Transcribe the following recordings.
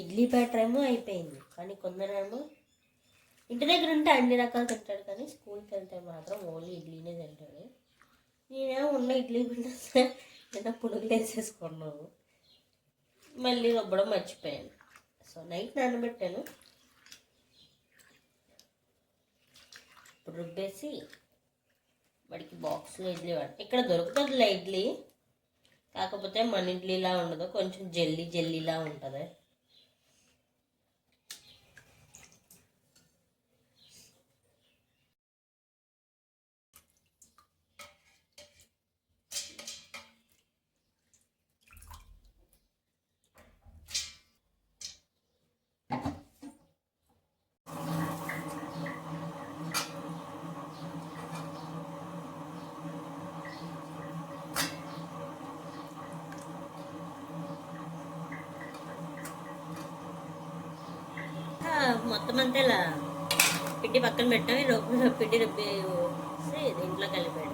Idli batter ఏమో అయిపోయింది, కానీ కొందరేమో ఇంటి దగ్గర ఉంటే అన్ని రకాలు తింటాడు, కానీ స్కూల్కి వెళ్తే మాత్రం ఓన్లీ ఇడ్లీనే తింటాడు. నేనేమో ఉన్న ఇడ్లీ పిండి ఏదో పునుగులు వేసేసుకున్నాము, మళ్ళీ రుబ్బడం మర్చిపోయాను. సో నైట్ నానబెట్టాను, ఇప్పుడు రుబ్బేసి వాడికి బాక్స్లో ఇడ్లీ ఇక్కడ దొరుకుతుందిలే ఇడ్లీ, కాకపోతే మన ఇడ్లీలా ఉండదు, కొంచెం జెల్లీలా ఉంటుంది. మొత్తం అంతా ఇలా పిండి పక్కన పెట్టాము, పిండి రుబ్బేసి ఇంట్లో కలిపాడు.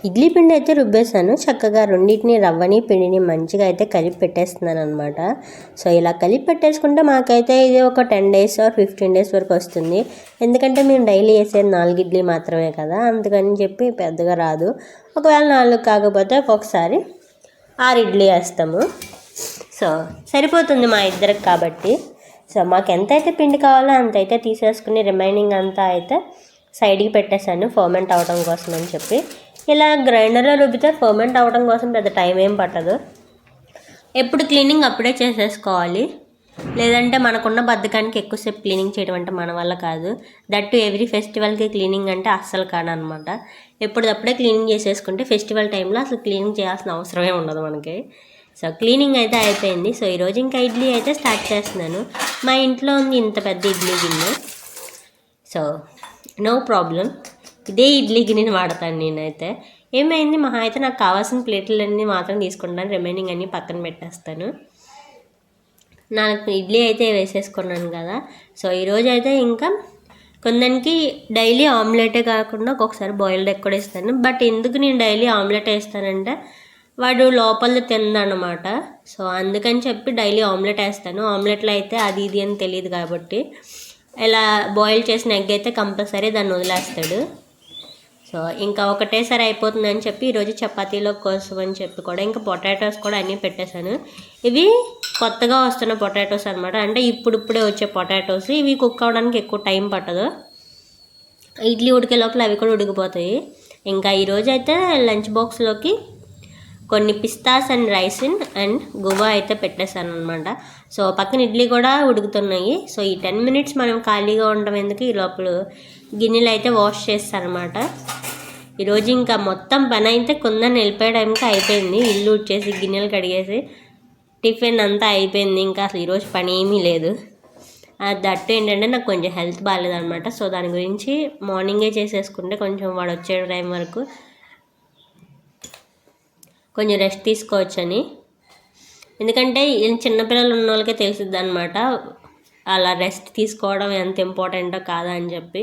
ఇడ్లీ పిండి అయితే రుబ్బేసాను చక్కగా, రెండింటిని రవ్వని పిండిని మంచిగా అయితే కలిపి పెట్టేస్తున్నాను అనమాట. సో ఇలా కలిపి పెట్టేసుకుంటే మాకైతే ఇది ఒక 10 days ఆర్ 15 days వరకు వస్తుంది. ఎందుకంటే మేము డైలీ వేసేది 4 ఇడ్లీ మాత్రమే కదా, అందుకని చెప్పి పెద్దగా రాదు. ఒకవేళ 4 కాకపోతే ఒక్కొక్కసారి 6 ఇడ్లీ వేస్తాము. సో సరిపోతుంది మా ఇద్దరికి కాబట్టి. సో మాకు ఎంతైతే పిండి కావాలో అంతైతే తీసేసుకుని రిమైనింగ్ అంతా అయితే సైడ్కి పెట్టేశాను ఫర్మెంట్ అవ్వడం కోసం అని చెప్పి. ఇలా గ్రైండర్లో రుబ్బితే ఫర్మెంట్ అవ్వడం కోసం పెద్ద టైం ఏం పట్టదు. ఎప్పుడు క్లీనింగ్ అప్పుడే చేసేసుకోవాలి, లేదంటే మనకున్న బద్ధకానికి ఎక్కువసేపు క్లీనింగ్ చేయడం అంటే మన వల్ల కాదు. దట్ టు ఎవ్రీ ఫెస్టివల్కి క్లీనింగ్ అంటే అస్సలు కాదనమాట. ఎప్పటికప్పుడే క్లీనింగ్ చేసేసుకుంటే ఫెస్టివల్ టైంలో అసలు క్లీనింగ్ చేయాల్సిన అవసరమే ఉండదు మనకి. సో క్లీనింగ్ అయితే అయిపోయింది. సో ఈరోజు ఇంకా ఇడ్లీ అయితే స్టార్ట్ చేస్తున్నాను. మా ఇంట్లో ఉంది ఇంత పెద్ద ఇడ్లీ గిన్నె, సో నో ప్రాబ్లం, ఇదే ఇడ్లీ గిన్నెని వాడతాను నేనైతే. ఏమైంది మహా అయితే నాకు కావాల్సిన ప్లేట్లన్నీ మాత్రం తీసుకుంటాను, రిమైనింగ్ అన్నీ పక్కన పెట్టేస్తాను. నాకు ఇడ్లీ అయితే వేసేసుకున్నాను కదా. సో ఈరోజు అయితే ఇంకా కొందరికి డైలీ ఆమ్లెటే కాకుండా ఒక్కొక్కసారి బాయిల్డ్ ఎగ్ కూడా ఇస్తాను. బట్ ఎందుకు నేను డైలీ ఆమ్లెట్ వేస్తానంటే వాడు లోపల తిందనమాట. సో అందుకని చెప్పి డైలీ ఆమ్లెట్ వేస్తాను. ఆమ్లెట్లో అయితే అది ఇది అని తెలియదు కాబట్టి, ఇలా బాయిల్ చేసిన ఎగ్ అయితే కంపల్సరీ దాన్ని వదిలేస్తాడు. సో ఇంకా ఒకటేసారి అయిపోతుందని చెప్పి ఈరోజు చపాతీలో కోసం అని చెప్పి కూడా ఇంకా పొటాటోస్ కూడా అన్నీ పెట్టేశాను. ఇవి కొత్తగా వస్తున్న పొటాటోస్ అనమాట, అంటే ఇప్పుడిప్పుడే వచ్చే పొటాటోస్. ఇవి కుక్ అవ్వడానికి ఎక్కువ టైం పట్టదు, ఇడ్లీ ఉడికే లోపల అవి కూడా ఉడికిపోతాయి. ఇంకా ఈరోజు అయితే లంచ్ బాక్స్లోకి కొన్ని పిస్తాస్ అండ్ రైసిన్ అండ్ గువా అయితే పెట్టేశాను అనమాట. సో పక్కన ఇడ్లీ కూడా ఉడుకుతున్నాయి. సో ఈ 10 minutes మనం ఖాళీగా ఉండడం ఎందుకు, ఈ లోపల గిన్నెలు అయితే వాష్ చేస్తారనమాట. ఈరోజు ఇంకా మొత్తం పని అయితే కొందరిని వెళ్ళిపోయే టైంకి అయిపోయింది. ఇల్లు ఉడ్చేసి గిన్నెలు కడిగేసి టిఫిన్ అంతా అయిపోయింది. ఇంకా అసలు ఈరోజు పని ఏమీ లేదు. దట్టు ఏంటంటే నాకు కొంచెం హెల్త్ బాగాలేదనమాట. సో దాని గురించి మార్నింగే చేసేసుకుంటే కొంచెం వాడు వచ్చే టైం వరకు కొంచెం రెస్ట్ తీసుకోవచ్చని. ఎందుకంటే చిన్నపిల్లలు ఉన్న వాళ్ళకే తెలుస్తుంది అనమాట అలా రెస్ట్ తీసుకోవడం ఎంత ఇంపార్టెంటో కాదా అని చెప్పి.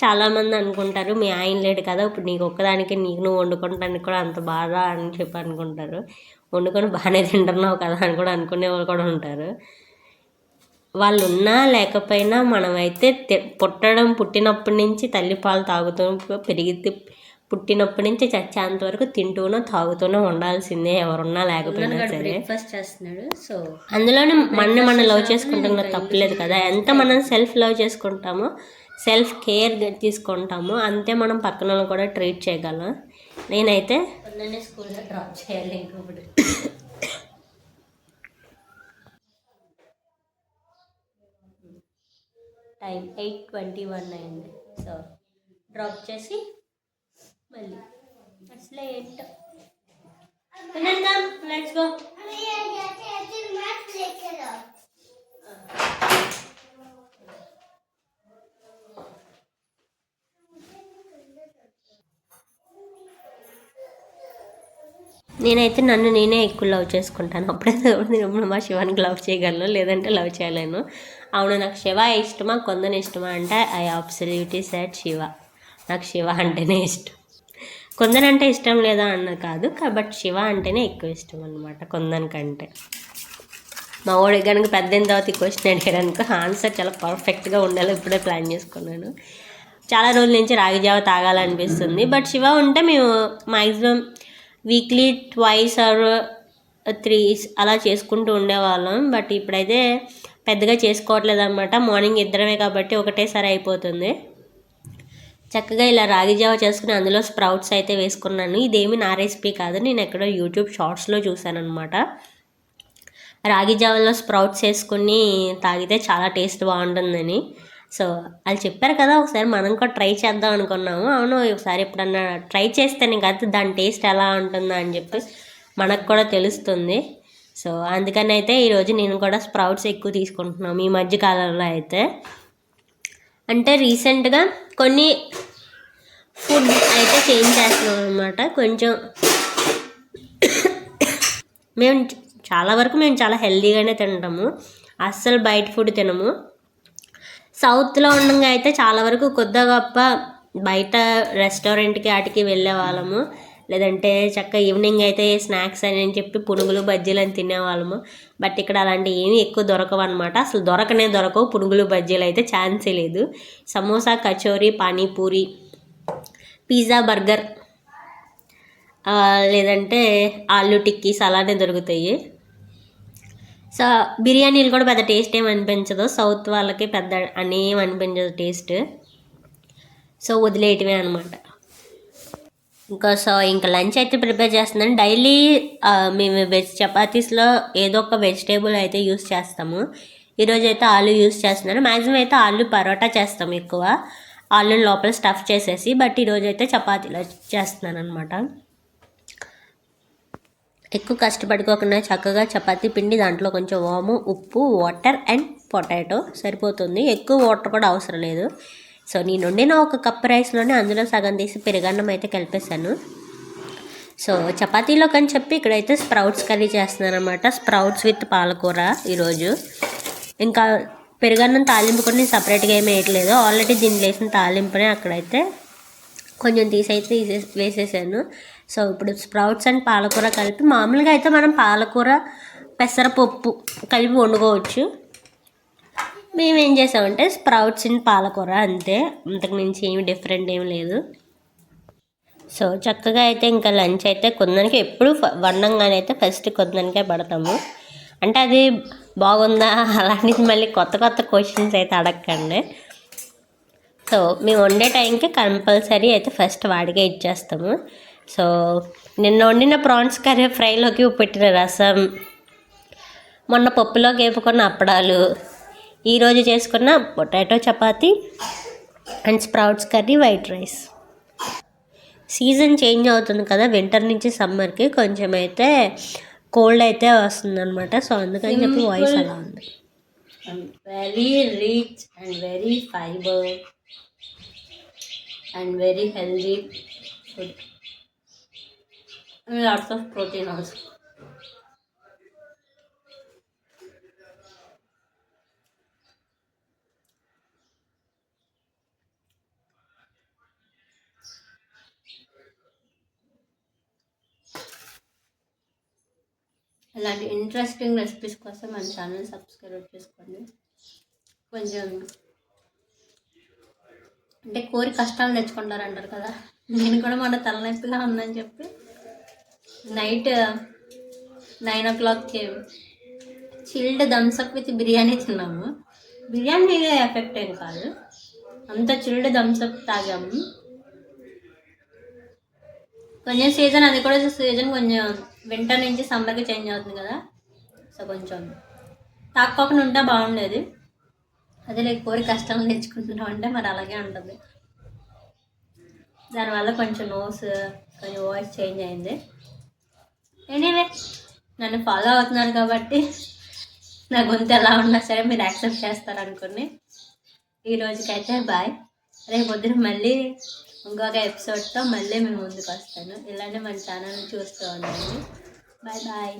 చాలామంది అనుకుంటారు మీ ఆయన లేడు కదా ఇప్పుడు నీకు ఒక్కదానికి నువ్వు వండుకుంటానికి కూడా అంత బాధ అని చెప్పి అనుకుంటారు. వండుకొని బాగానే తింటున్నావు కదా అని కూడా అనుకునే వాళ్ళు కూడా ఉంటారు. వాళ్ళు ఉన్నా లేకపోయినా మనమైతే పుట్టినప్పటి నుంచి తల్లిపాలు తాగుతూ పెరిగితే పుట్టినప్పటి నుంచి చచ్చేంత వరకు తింటూనో తాగుతూనో ఉండాల్సిందే, ఎవరున్నా లేకపోయినా సరే. బ్రేక్ఫాస్ట్ చేస్తున్నాడు. సో అందులోనే మనం లవ్ చేసుకుంటున్నా తప్పలేదు కదా. ఎంత మనం సెల్ఫ్ లవ్ చేసుకుంటామో, సెల్ఫ్ కేర్ తీసుకుంటామో అంతే మనం పక్కన వాళ్ళని కూడా ట్రీట్ చేయగలం. నేనైతే స్కూల్లో డ్రాప్ చేయాలి ఇంకొకటి. టైం 8:21 అయింది. సో డ్రాప్ చేసి మళ్ళీ అసలు ఏంటో లెట్స్ గో. నేనైతే నన్ను నేనే ఎక్కువ లవ్ చేసుకుంటాను. అప్పుడైతే మా శివానికి లవ్ చేయగలను, లేదంటే లవ్ చేయలేను. అవును, నాకు శివ ఇష్టమా కొందరు ఇష్టమా అంటే ఐ అబ్సల్యూట్లీ సెడ్ శివ. నాకు శివ అంటేనే ఇష్టం. కుందన్ అంటే ఇష్టం లేదా అన్న కాదు, బట్ శివ అంటేనే ఎక్కువ ఇష్టం అనమాట కుందన్ కంటే. మా వాడు కనుక పెద్ద అయిన తర్వాత ఈ క్వశ్చన్ అడిగారు అనుకో ఆన్సర్ చాలా పర్ఫెక్ట్గా ఉండాలి. ఇప్పుడే ప్లాన్ చేసుకున్నాను. చాలా రోజుల నుంచి రాగి జావ తాగాలనిపిస్తుంది. బట్ శివ ఉంటే మేము మ్యాక్సిమం వీక్లీ 2 or 3 అలా చేసుకుంటూ ఉండేవాళ్ళం. బట్ ఇప్పుడైతే పెద్దగా చేసుకోవట్లేదు అనమాట. మార్నింగ్ ఇద్దరమే కాబట్టి ఒకటేసారి అయిపోతుంది. చక్కగా ఇలా రాగి జావ చేసుకుని అందులో స్ప్రౌట్స్ అయితే వేసుకున్నాను. ఇదేమి నా రెసిపీ కాదు, నేను ఎక్కడో యూట్యూబ్ షార్ట్స్లో చూశాను అనమాట. రాగి జావలో స్ప్రౌట్స్ వేసుకుని తాగితే చాలా టేస్ట్ బాగుంటుందని. సో వాళ్ళు చెప్పారు కదా, ఒకసారి మనం కూడా ట్రై చేద్దాం అనుకున్నాము. అవును, ఒకసారి ఎప్పుడన్నా ట్రై చేస్తేనే కదా దాని టేస్ట్ ఎలా ఉంటుందా అని చెప్పి మనకు కూడా తెలుస్తుంది. సో అందుకని అయితే ఈరోజు నేను కూడా స్ప్రౌట్స్ ఎక్కువ తీసుకుంటున్నాము ఈ మధ్యకాలంలో అయితే. అంటే రీసెంట్గా కొన్ని ఫుడ్ అయితే చేంజ్ చేస్తున్నాం అనమాట. కొంచెం మేము చాలా హెల్తీగానే తింటాము, అస్సలు బయట ఫుడ్ తినము. సౌత్లో ఉండగా అయితే చాలా వరకు కొద్దిగా గొప్ప బయట రెస్టారెంట్కి వాటికి వెళ్ళే వాళ్ళము. లేదంటే చక్కగా ఈవినింగ్ అయితే స్నాక్స్ అని చెప్పి పునుగులు బజ్జీలు అని తినేవాళ్ళము. బట్ ఇక్కడ అలాంటివి ఏమీ ఎక్కువ దొరకవు అనమాట. అసలు దొరకవు పునుగులు బజ్జీలు అయితే ఛాన్సే లేదు. సమోసా, కచోరీ, పానీపూరి, పిజ్జా, బర్గర్, లేదంటే ఆలు టిక్కీస్ అలానే దొరుకుతాయి. సో బిర్యానీలు కూడా పెద్ద టేస్ట్ ఏమి అనిపించదు, సౌత్ వాళ్ళకి పెద్ద అనేం అనిపించదు టేస్ట్. సో వదిలేయటమే అనమాట. ఇంకా లంచ్ అయితే ప్రిపేర్ చేస్తున్నాను. డైలీ మేము చపాతీస్లో ఏదో ఒక వెజిటేబుల్ అయితే యూస్ చేస్తాము. ఈరోజు అయితే ఆలు యూస్ చేస్తున్నాను. మ్యాక్సిమం అయితే ఆలు పరోటా చేస్తాము ఎక్కువ, ఆలు లోపల స్టఫ్ చేసేసి. బట్ ఈరోజు అయితే చపాతీలో చేస్తున్నాను అనమాట. ఎక్కువ కష్టపడుకోకుండా చక్కగా చపాతీ పిండి, దాంట్లో కొంచెం వాము, ఉప్పు, వాటర్ అండ్ పొటాటో సరిపోతుంది. ఎక్కువ వాటర్ కూడా అవసరం లేదు. సో నేను వండిన 1 కప్ రైస్లోనే అందులో సగం తీసి పెరుగన్నం అయితే కలిపేశాను. సో చపాతీలోకి అని చెప్పి ఇక్కడైతే స్ప్రౌట్స్ కర్రీ చేస్తున్నాను అనమాట. స్ప్రౌట్స్ విత్ పాలకూర ఈరోజు. ఇంకా పెరుగన్నం తాలింపు కూడా నేను సపరేట్గా ఏమి వేయట్లేదు, ఆల్రెడీ దీన్ని వేసిన తాలింపునే అక్కడైతే కొంచెం తీసైతే వేసేసాను. సో ఇప్పుడు స్ప్రౌట్స్ అండ్ పాలకూర కలిపి, మామూలుగా అయితే మనం పాలకూర పెసరపప్పు కలిపి వండుకోవచ్చు. మేమేం చేసామంటే స్ప్రౌట్స్ అండ్ పాలకూర అంతే, అంతకు మించి ఏమి డిఫరెంట్ ఏమి లేదు. సో చక్కగా అయితే ఇంకా లంచ్ అయితే కుందనికి ఎప్పుడు వండంగానే అయితే ఫస్ట్ కుందనికే పడతాము. అంటే అది బాగుందా అలాంటిది మళ్ళీ కొత్త క్వశ్చన్స్ అయితే అడగకండి. సో మేము వండే టైంకి కంపల్సరీ అయితే ఫస్ట్ వాడికే ఇచ్చేస్తాము. సో నిన్న వండిన ప్రాన్స్ కర్రీ ఫ్రైలోకి పెట్టిన రసం, మొన్న పప్పులోకి వేపుకున్న అప్పడాలు, ఈరోజు చేసుకున్న potato chapati and sprouts curry, white rice. Season change అవుతుంది కదా, వింటర్ నుంచి సమ్మర్కి కొంచెం అయితే కోల్డ్ అయితే వస్తుంది అనమాట. సో అందుకని చెప్పి వాయిస్ అలా ఉంది. Very rich and very fibre and very healthy food and lots of protein also. ఇలాంటి ఇంట్రెస్టింగ్ రెసిపీస్ కోసం మన ఛానల్ సబ్స్క్రైబ్ చేసుకోండి. కొంచెం అంటే కోరి కష్టాలు తెచ్చుకుంటారు అంటారు కదా, నేను కూడా మొన్న తలనొప్పిగా ఉందని చెప్పి నైట్ 9 o'clockకి చిల్డ్ థమ్స్అప్ విత్ బిర్యానీ తిన్నాము. బిర్యానీ ఎఫెక్ట్ ఏం కాదు, అంత చిల్డ్ థమ్స్అప్ తాగాము. కొంచెం సీజన్, అది కూడా సీజన్ కొంచెం వింటర్ నుంచి సమ్మర్కి చేంజ్ అవుతుంది కదా. సో కొంచెం తాక్కోకుండా ఉంటే బాగుండేది. అదే లేక కోరి కష్టాలు తెచ్చుకుంటున్నాం అంటే మరి అలాగే ఉంటుంది. దానివల్ల కొంచెం కొంచెం వాయిస్ చేంజ్ అయింది. ఎనీవే నన్ను ఫాలో అవుతున్నారు కాబట్టి నా గొంతు ఎలా ఉన్నా సరే మీరు యాక్సెప్ట్ చేస్తారనుకుని ఈరోజుకైతే బాయ్. రేపు పొద్దున మళ్ళీ ఇంకొక ఎపిసోడ్తో మళ్ళీ మేము ముందుకు వస్తాను. ఇలానే మన ఛానల్ని చూస్తూ ఉండండి. Bye bye.